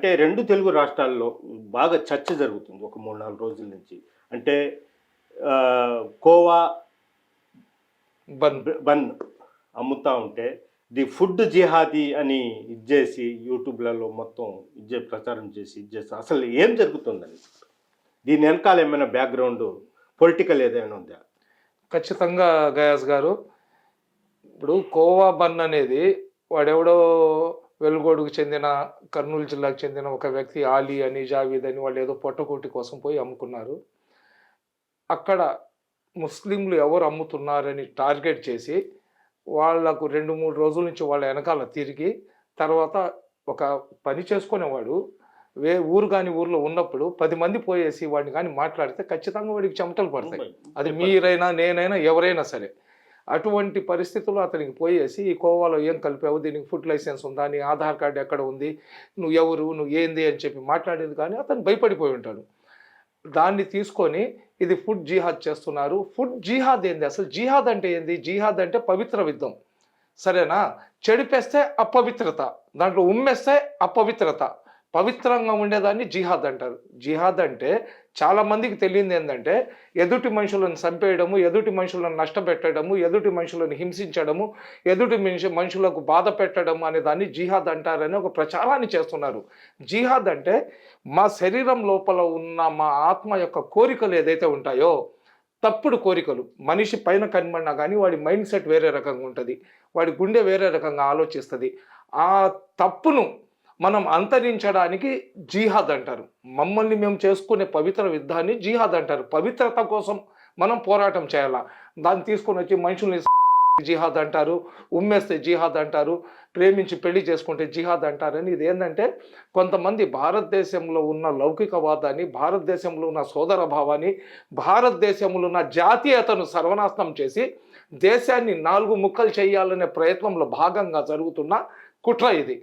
అంటే 2 తెలుగు రాష్ట్రాల్లో బాగా చర్చ జరుగుతుంది ఒక 3, 4 రోజుల నుంచి. అంటే కోవా బన్ బన్ అమ్ముతా ఉంటే ఫుడ్ జిహాదీ అని ఇచ్చేసి యూట్యూబ్లలో మొత్తం ప్రచారం చేసి అసలు ఏం జరుగుతుందని, దీని వెనకాల ఏమైనా బ్యాక్గ్రౌండ్ పొలిటికల్ ఏదైనా ఉందా? ఖచ్చితంగా గయాస్ గారు. ఇప్పుడు కోవా బన్ అనేది వాడెవడో వెలుగోడుకు చెందిన కర్నూలు జిల్లాకు చెందిన ఒక వ్యక్తి ఆలీ అని జావీద్ అని వాళ్ళు ఏదో పొట్టకూటి కోసం పోయి అమ్ముకున్నారు. అక్కడ ముస్లింలు ఎవరు అమ్ముతున్నారని టార్గెట్ చేసి వాళ్లకు 2-3 రోజుల నుంచి వాళ్ళ వెనకాల తిరిగి తర్వాత ఒక పని చేసుకునేవాడు ఊరు కాని ఊర్లో ఉన్నప్పుడు 10 మంది పోయేసి వాడిని కానీ మాట్లాడితే ఖచ్చితంగా వాడికి చెమటలు పడతాయి. అది మీరైనా నేనైనా ఎవరైనా సరే. అటువంటి పరిస్థితుల్లో అతనికి పోయేసి ఈ కోవాలో ఏం కలిపావు, దీనికి ఫుడ్ లైసెన్స్ ఉందా, నీ ఆధార్ కార్డు ఎక్కడ ఉంది, నువ్వు ఎవరు, నువ్వు ఏంది అని చెప్పి మాట్లాడేది కానీ అతను భయపడిపోయి ఉంటాడు. దాన్ని తీసుకొని ఇది ఫుడ్ జిహాద్ చేస్తున్నారు. ఫుడ్ జిహాద్ ఏంది, అసలు జిహాద్ అంటే ఏంది? జిహాద్ అంటే పవిత్ర యుద్ధం, సరేనా? చెడిపేస్తే అపవిత్రత, దాంట్లో ఉమ్మేస్తే అపవిత్రత, పవిత్రంగా ఉండేదాన్ని జిహాద్ అంటారు. జిహాద్ అంటే చాలా మందికి తెలియదు ఏంటంటే ఎదుటి మనుషులను చంపేయడము, ఎదుటి మనుషులను నష్టపెట్టడము, ఎదుటి మనుషులను హింసించడము, ఎదుటి మనుషులకు బాధ పెట్టడము అనే దాన్ని జిహాద్ అంటారని ఒక ప్రచారాన్ని చేస్తున్నారు. జిహాద్ అంటే మా శరీరం లోపల ఉన్న మా ఆత్మ యొక్క కోరికలు ఏదైతే ఉంటాయో, తప్పుడు కోరికలు, మనిషి పైన కనబడినా కానీ వాడి మైండ్ సెట్ వేరే రకంగా ఉంటుంది, వాడి గుండె వేరే రకంగా ఆలోచిస్తుంది. ఆ తప్పును మనం అంతరించడానికి జిహాద్ అంటారు. మమ్మల్ని మేము చేసుకునే పవిత్ర యుద్ధాన్ని జిహాద్ అంటారు. పవిత్రత కోసం మనం పోరాటం చేయాలా. దాన్ని తీసుకొని వచ్చి మనుషుల్ని జిహాద్ అంటారు, ఉమ్మేస్తే జిహాద్ అంటారు, ప్రేమించి పెళ్లి చేసుకుంటే జిహాద్ అంటారని. ఇది ఏంటంటే కొంతమంది భారతదేశంలో ఉన్న లౌకికవాదాన్ని, భారతదేశంలో ఉన్న సోదర భావాన్ని, భారతదేశంలో ఉన్న జాతీయతను సర్వనాశనం చేసి దేశాన్ని 4 ముక్కలు చేయాలనే ప్రయత్నంలో భాగంగా జరుగుతున్న కుట్ర ఇది.